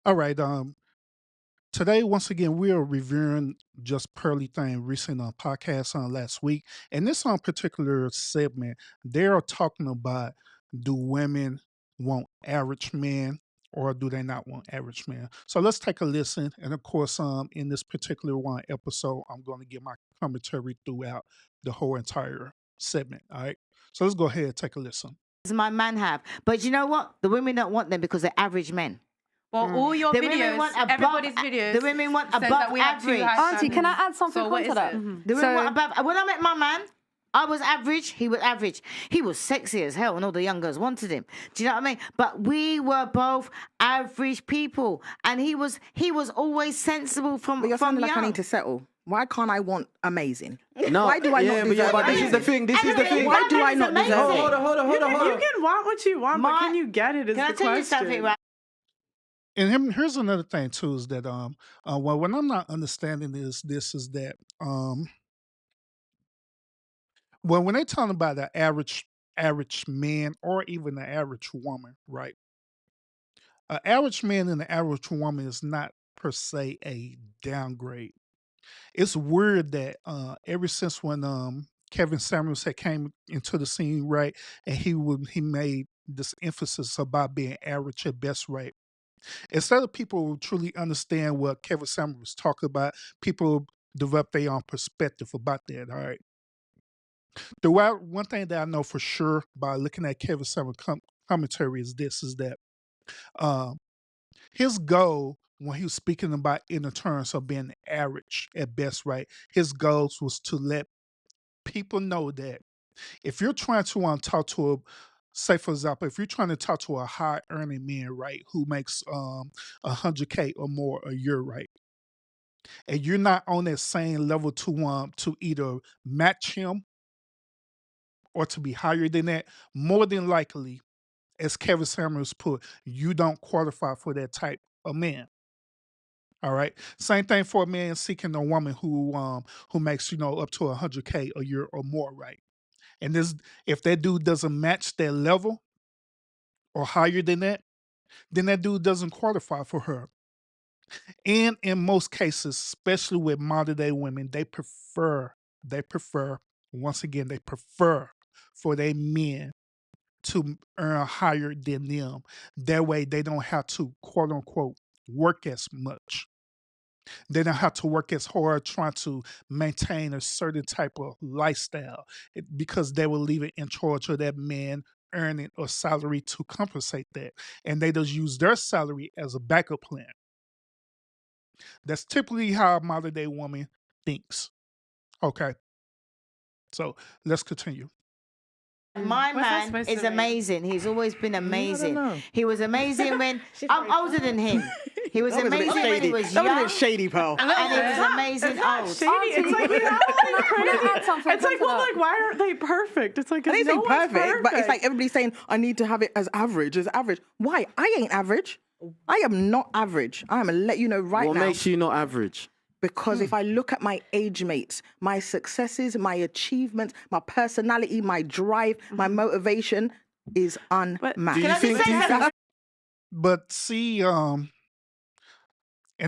All right. Today, once again, we are reviewing just Pearly Thing recent podcast on last week. And this on particular segment, they are talking about, do women want average men or do they not want average men? So let's take a listen. And of course, in this particular one episode, I'm going to give my commentary throughout the whole entire segment. All right. So let's go ahead and take a listen. My man have. But you know what? The women don't want them because they're average men. Well, all your The women videos, want above- everybody's videos. the women want says above that we have two average. hashtags. Auntie, can I add something So what onto is that? it? The women want So, above. When I met my man, I was average. He was average. He was sexy as hell, and all the young girls wanted him. Do you know what I mean? But we were both average people, and he was always sensible from But you're from sounding like I young. need to settle. Why can't I want amazing? No, Why do I not deserve but this amazing? is the thing. This is the thing. Why do I not deserve it? Hold on. You can want what you want, but can you get it? Is Can I the tell you question. something? Right? And here's another thing too is that well, when I'm not understanding this is that well, when they talking about the average man or even the average woman, right? An average man and an average woman is not per se a downgrade. It's weird that ever since when Kevin Samuels had came into the scene, right, and he made this emphasis about being average at best, right? Instead of people truly understand what Kevin Samuels was talking about, people develop their own perspective about that. All right. Throughout, one thing that I know for sure by looking at Kevin Samuels' commentary is this: is that um, his goal when he was speaking about in the terms of being average at best, right? His goals was to let people know that if you're trying to talk to a, say for example, if you're trying to talk to a high earning man, right, who makes 100K or more a year, right, and you're not on that same level to either match him or to be higher than that, more than likely, as Kevin Samuels put, you don't qualify for that type of man. All right. Same thing for a man seeking a woman who makes up to 100K a year or more, right? And this, if that dude doesn't match that level or higher than that, then that dude doesn't qualify for her. And in most cases, especially with modern day women, they prefer, once again, they prefer for their men to earn higher than them. That way they don't have to quote unquote work as much. They don't have to work as hard trying to maintain a certain type of lifestyle because they will leave it in charge of that man earning a salary to compensate that. And they just use their salary as a backup plan. That's typically how a modern day woman thinks. Okay. So let's continue. My What's that man supposed is to mean? amazing. He's always been amazing. know. He was amazing when I'm older than him. He was That was a bit amazing when he shady. was That was a young, bit shady, pal. and he was amazing It's not old. shady. It's like you have can I add something It's like, onto well, that? like, why aren't they perfect? It's like, I didn't no say one's perfect, but it's like everybody's saying I need to have it as average, Why? I ain't average. I am not average. I'm gonna let you know right What now. makes you not average? Because if I look at my age mates, my successes, my achievements, my personality, my drive, my motivation is unmatched. Can I just say something? But see, and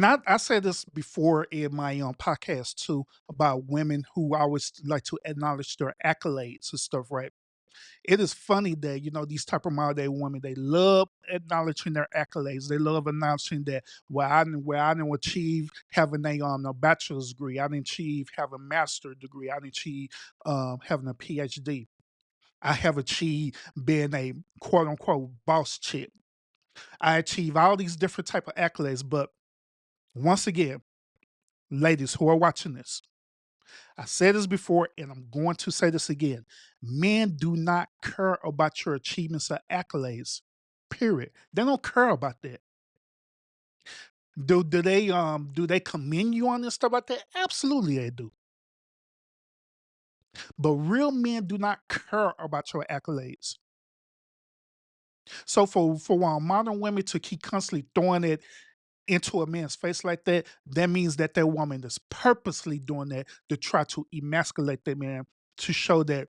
I said this before in my podcast too about women who always like to acknowledge their accolades and stuff, right? It is funny that these type of modern day women, they love acknowledging their accolades. They love announcing that where I didn't achieve having a bachelor's degree, I didn't achieve having a master's degree, I didn't achieve having a PhD. I have achieved being a quote unquote boss chick. I achieve all these different type of accolades, but once again, ladies who are watching this, I said this before and I'm going to say this again. Men do not care about your achievements or accolades. Period. They don't care about that. Do they commend you on this stuff like that? Absolutely they do. But real men do not care about your accolades. So for modern women to keep constantly throwing it into a man's face like that, that means that that woman is purposely doing that to try to emasculate that man, to show that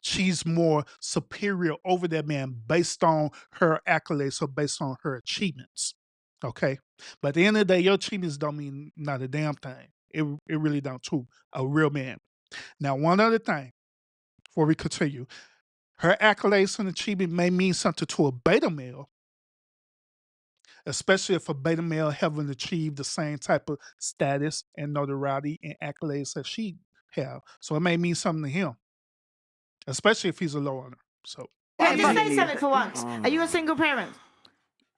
she's more superior over that man based on her accolades or based on her achievements. Okay, but at the end of the day, your achievements don't mean not a damn thing. It really don't to a real man. Now, one other thing before we continue, her accolades and achievement may mean something to a beta male, especially if a beta male haven't achieved the same type of status and notoriety and accolades that she have. So it may mean something to him, especially if he's a low earner. So Hey, just say Absolutely. something for once. Are you a single parent?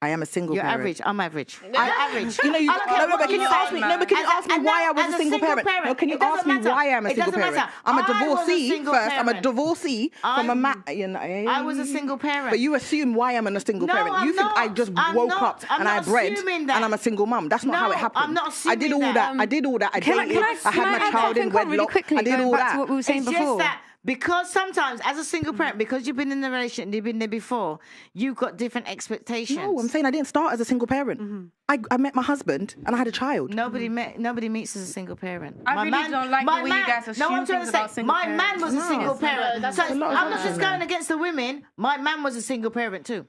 I am a single You're parent. average. I'm average. I'm average. You know, I don't care no, what but can you say, ask me? No, but can you As a- ask me and why now, I was as a single parent? No, can you it doesn't ask me matter. why I'm a It single doesn't parent? matter. I'm a I was a divorcee single first. I'm a parent. divorcee from a man. You know, I was a single parent. But you assume why I'm a single No, parent. You I'm think I not. just I'm woke not. up I'm and I not bred assuming that. and I'm a single mum. That's not how No, it happened. I'm not I did assuming all that. that. I did all that. I dated. Can I had my add child in something on really wedlock. quickly, I did going all back to that. what we were saying It's before. just that because sometimes as a single parent, because you've been in the relationship, you've been there before, you've got different expectations. No, I'm saying I didn't start as a single parent. I met my husband and I had a child. Nobody meets as a single parent. I really don't like the way you guys assume I'm trying things to about say, single my man parents. was a single parent. that's So a I'm lot of not just assumptions. going against the women. My man was a single parent too.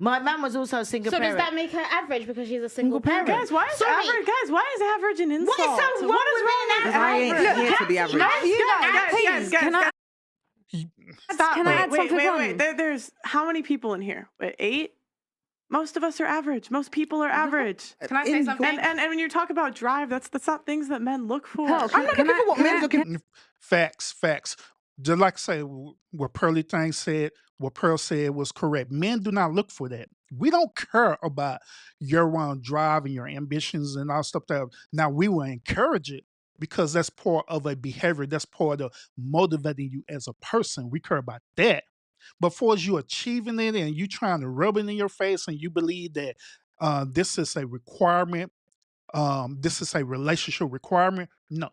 My man was also a single So parent. does that make her average because she's a single parent? Guys, why is average an insult? What is so wrong What is with wrong being with I ain't average? here to be average. Can I Stop. Can I add something on? Wait. There's how many people in here? 8? Most of us are average. Most people are average. Can I say something? And when you talk about drive, that's not things that men look for. Pearl, I'm not looking for what men's looking. facts. Just like I say, what Pearly thing said, what Pearl said was correct. Men do not look for that. We don't care about your drive and your ambitions and all stuff that. Now we will encourage it because that's part of a behavior. That's part of motivating you as a person. We care about that. But for as you achieving it and you trying to rub it in your face and you believe that this is a requirement, this is a relationship requirement. No,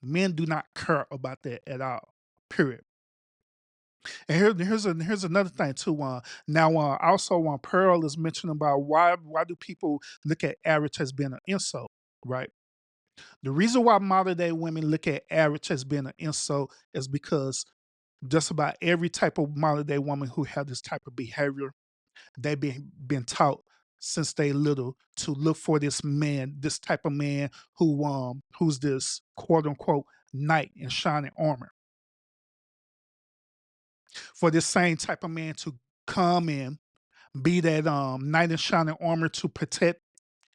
men do not care about that at all. Period. And here's another thing too. Now, also, Pearl is mentioning about why do people look at average as being an insult, right? The reason why modern day women look at average as being an insult is because just about every type of modern day woman who have this type of behavior, they've been taught since they little to look for this man, this type of man who's this quote unquote knight in shining armor. For this same type of man to come in, be that knight in shining armor to protect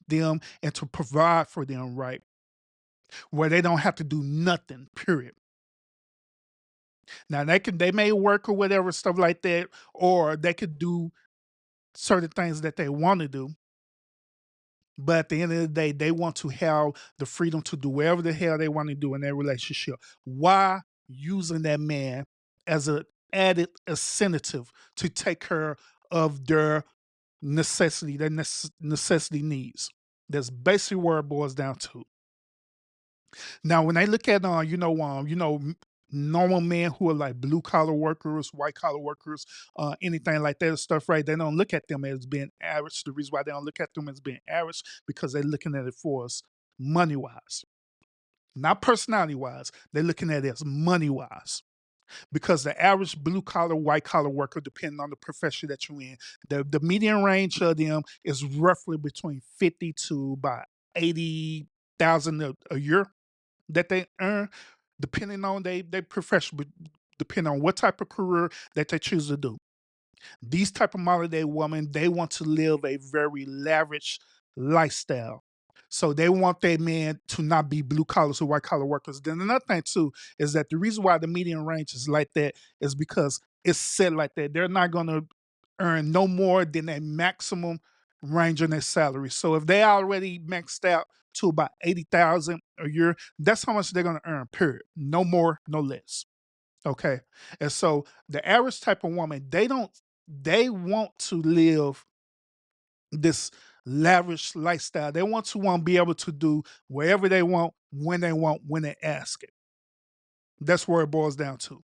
them and to provide for them, right? Where they don't have to do nothing, period. Now they may work or whatever, stuff like that, or they could do certain things that they want to do. But at the end of the day, they want to have the freedom to do whatever the hell they want to do in their relationship. Why using that man as an added incentive to take care of their necessity needs? That's basically where it boils down to. Now, when they look at normal men who are like blue collar workers, white collar workers, anything like that stuff, right? They don't look at them as being average. The reason why they don't look at them as being average because they're looking at it for us money wise, not personality wise. They're looking at it as money wise. Because the average blue collar, white collar worker, depending on the profession that you're in, the median range of them is roughly between 50 to about 80,000 a year that they earn, depending on their profession, depending on what type of career that they choose to do. These type of modern day women, they want to live a very lavish lifestyle. So they want their men to not be blue collars or white collar workers. Then another thing too is that the reason why the median range is like that is because it's set like that. They're not going to earn no more than a maximum range in their salary. So if they already maxed out to about 80,000 a year, that's how much they're going to earn. Period. No more, no less. Okay. And so the average type of woman, they want to live this lavish lifestyle. They want to be able to do wherever they want, when they ask it. That's where it boils down to.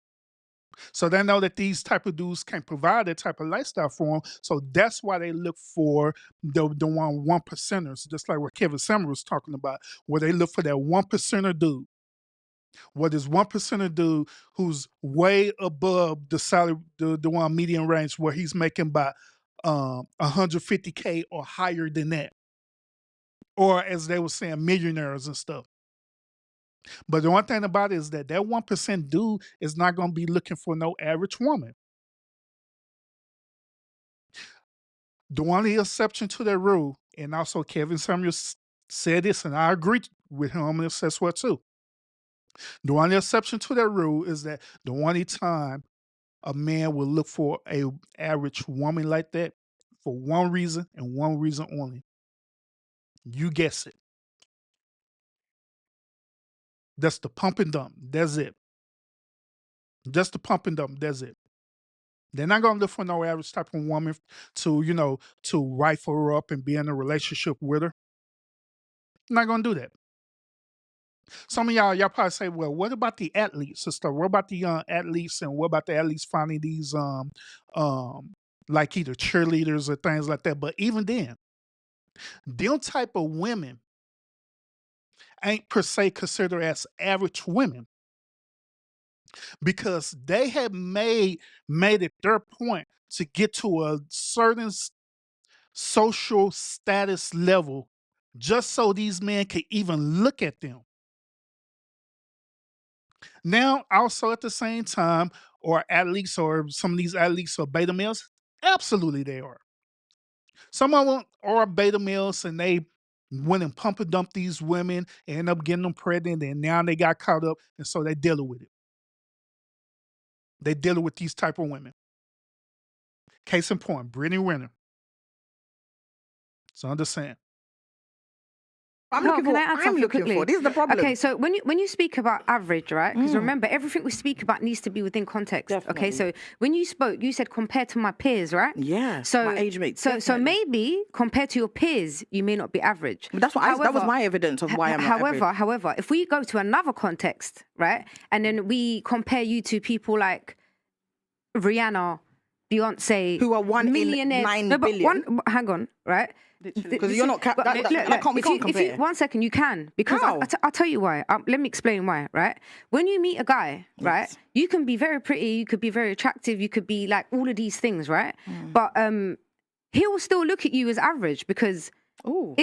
So they know that these type of dudes can provide that type of lifestyle for them. So that's why they look for the one percenters, just like what Kevin Samuel was talking about, where they look for that 1% dude. What is 1% dude who's way above the salary, the one median range where he's making about 150K or higher than that, or as they were saying, millionaires and stuff. But the one thing about it is that 1% dude is not going to be looking for no average woman. The only exception to that rule, and also Kevin Samuels said this, and I agree with him on this as well too. The only exception to that rule is that the only time a man will look for a average woman like that for one reason and one reason only. You guess it. That's the pump and dump. That's it. Just the pump and dump. That's it. They're not gonna look for no average type of woman to rifle her up and be in a relationship with her. Not gonna do that. Some of y'all probably say, well, what about the athletes and stuff? What about the athletes, and what about the athletes finding these like either cheerleaders or things like that? But even then, them type of women ain't per se considered as average women, because they have made it their point to get to a certain social status level just so these men can even look at them. Now, also at the same time, or athletes, or some of these athletes are beta males, absolutely they are. Some of them are beta males, and they went and pump and dump these women and end up getting them pregnant, and now they got caught up, and so they dealing with it. They dealing with these type of women. Case in point, Brittany Renner. So understand. I'm No, looking can for. I add I'm something looking quickly? for. This is the problem. Okay, so when you speak about average, right? Because remember, everything we speak about needs to be within context. Okay, so when you spoke, you said compared to my peers, right? Yeah, So my age mates. So maybe compared to your peers, you may not be average. But that's what that was my evidence of why I'm not average. However, if we go to another context, right, and then we compare you to people like Rihanna, Beyonce, who are one millionaires. in 9 billion. Hang on, right? Because you're not. But We can't compare. If you, 1 second, you can, because I'll tell you why. Let me explain why, right? When you meet a guy, right, you can be very pretty, you could be very attractive, you could be like all of these things, right? But he will still look at you as average, because look,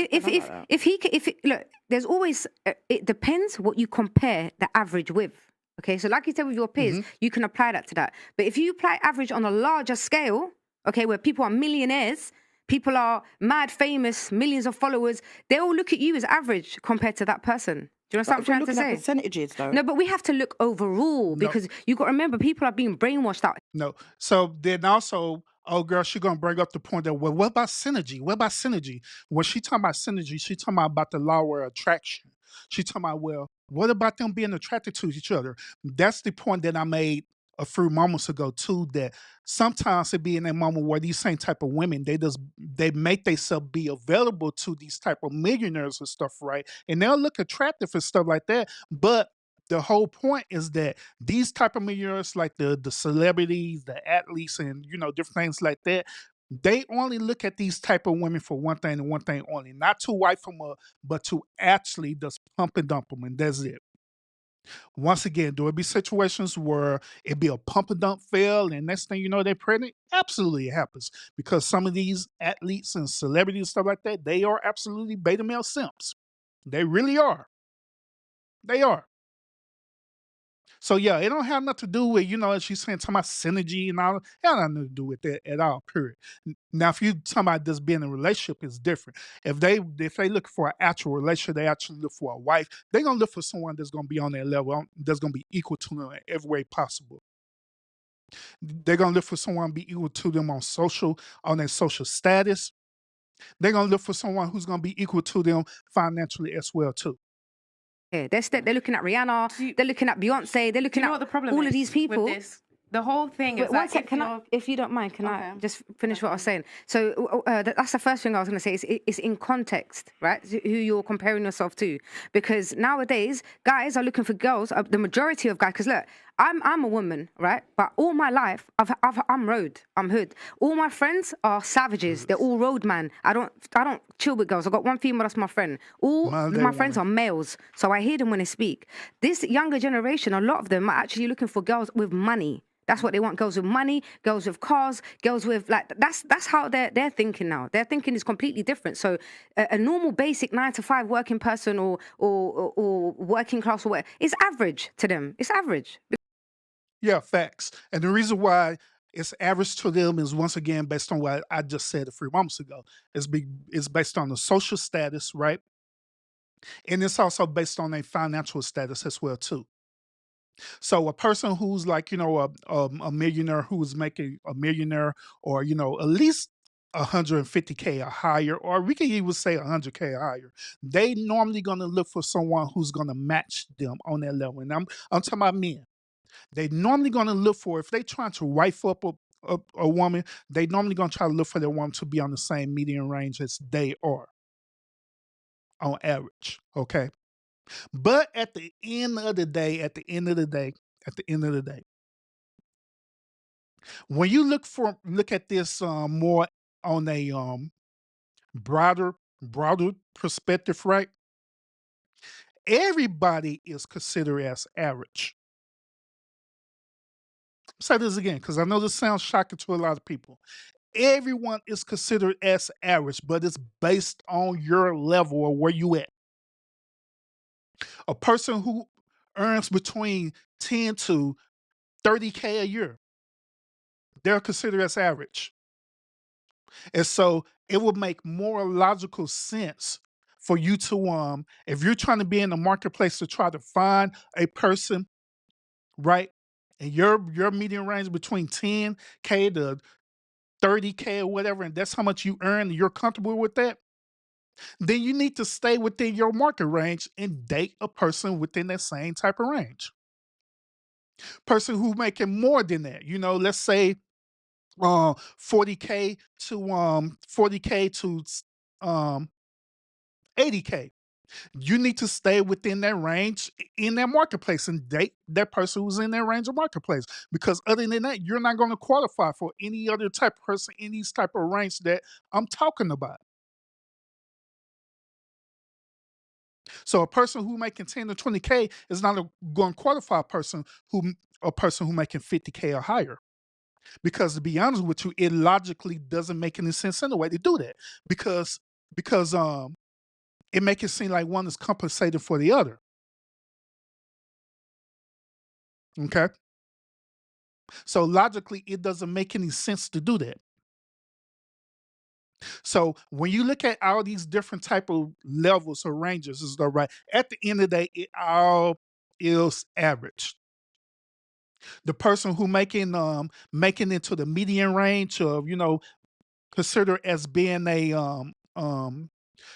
there's always it depends what you compare the average with. Okay, so like you said with your peers, you can apply that to that. But if you apply average on a larger scale, okay, where people are millionaires, people are mad famous, millions of followers, they all look at you as average compared to that person. Do you understand what I'm trying to say? At percentages, though. No, but we have to look overall, because you got to remember, people are being brainwashed out. No. So then also, oh girl, she's gonna bring up the point that, well, what about synergy? What about synergy? When she talking about synergy, she talking about the law of attraction. She talking about, well, what about them being attracted to each other? That's the point that I made a few moments ago too, that sometimes it be in that moment where these same type of women, they make themselves be available to these type of millionaires and stuff, right? And they'll look attractive and stuff like that. But the whole point is that these type of millionaires, like the celebrities, the athletes, and different things like that, they only look at these type of women for one thing and one thing only, not to wife them up, but to actually just pump and dump them, and that's it. Once again, there will be situations where it be a pump and dump fail, and next thing you know, they're pregnant. Absolutely, it happens, because some of these athletes and celebrities and stuff like that, they are absolutely beta male simps. They really are. They are. So yeah, it don't have nothing to do with, as she's saying, talking about synergy and all. It has nothing to do with that at all, period. Now, if you talking about just being in a relationship, it's different. If they look for an actual relationship, they actually look for a wife, they're gonna look for someone that's gonna be on their level, that's gonna be equal to them in every way possible. They're gonna look for someone to be equal to them on their social status. They're gonna look for someone who's gonna be equal to them financially as well too. Yeah, they're looking at Rihanna, they're looking at Beyonce, they're looking at all of these people. With this? The whole thing is One sec, if you don't mind, can I just finish what I was saying? So that's the first thing I was going to say. It's in context, right? Who you're comparing yourself to. Because nowadays, guys are looking for girls, the majority of guys, because look, I'm a woman, right? But all my life, I'm road, I'm hood. All my friends are savages. They're all roadman. I don't chill with girls. I got one female that's my friend. All Modern day my friends woman. are males, so I hear them when they speak. This younger generation, a lot of them are actually looking for girls with money. That's what they want. Girls with money, girls with cars, girls with like that's how they're thinking now. Their thinking is completely different. So a normal basic 9 to 5 working person or working class or whatever, it's average to them. It's average. Yeah, facts. And the reason why it's average to them is once again based on what I just said a few moments ago. It's based on the social status, right? And it's also based on a financial status as well too. So a person who's like, a millionaire who's making a millionaire or, at least 150K or higher, or we can even say 100K or higher, they normally gonna look for someone who's gonna match them on that level. And I'm talking about men. They normally gonna look for, if they trying to wife up a woman, they normally gonna try to look for their woman to be on the same median range as they are on average. Okay. But at the end of the day, when you look at this more on a broader perspective, right? Everybody is considered as average. Say this again, because I know this sounds shocking to a lot of people. Everyone is considered as average, but it's based on your level or where you at. A person who earns between 10 to 30K a year, they're considered as average. And so it would make more logical sense for you to if you're trying to be in the marketplace to try to find a person, right? And your median range between 10K to 30K or whatever, and that's how much you earn, and you're comfortable with that, then you need to stay within your market range and date a person within that same type of range. Person who making more than that, let's say 40K to 40K to um 80K. You need to stay within that range in that marketplace and date that person who's in that range of marketplace. Because other than that, you're not going to qualify for any other type of person in these type of range that I'm talking about. So a person who making 10 to 20K is not going to qualify a person who making 50K or higher. Because to be honest with you, it logically doesn't make any sense in the way to do that. Because it makes it seem like one is compensating for the other. Okay. So logically, it doesn't make any sense to do that. So when you look at all these different type of levels or ranges, is the right. At the end of the day, it all is average. The person who making into the median range of consider as being a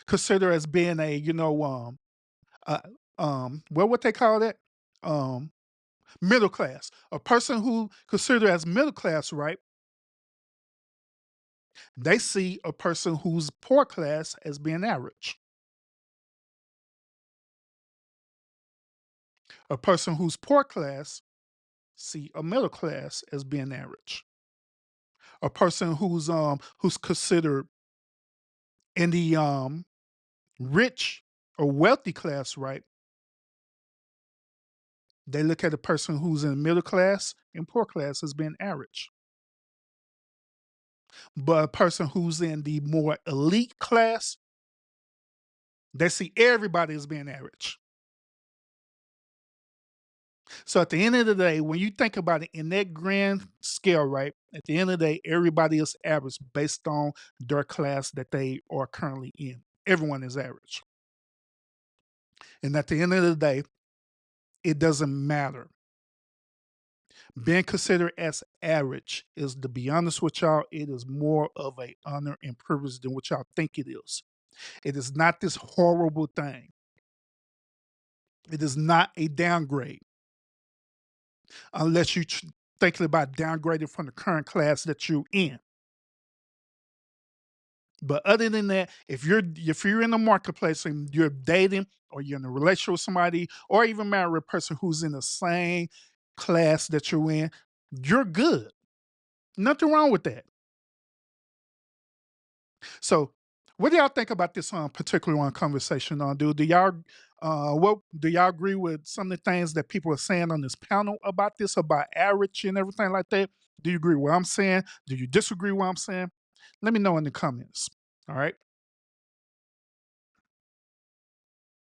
consider as being a uh, what they call that middle class. A person who considered as middle class, right? They see a person who's poor class as being average. A person who's poor class see a middle class as being average. A person who's considered in the rich or wealthy class, right? They look at a person who's in middle class and poor class as being average. But a person who's in the more elite class, they see everybody as being average. So at the end of the day, when you think about it in that grand scale, right? At the end of the day, everybody is average based on their class that they are currently in. Everyone is average. And at the end of the day, it doesn't matter. Being considered as average is, to be honest with y'all, it is more of a honor and privilege than what y'all think it is. It is not this horrible thing. It is not a downgrade unless you thinking about downgrading from the current class that you're in. But other than that, if you're in the marketplace and you're dating or you're in a relationship with somebody or even married a person who's in the same class that you're in, you're good. Nothing wrong with that. So, what do y'all think about this particular one conversation? Do y'all what do y'all agree with some of the things that people are saying on this panel about this, about average and everything like that? Do you agree with what I'm saying? Do you disagree with what I'm saying? Let me know in the comments. All right.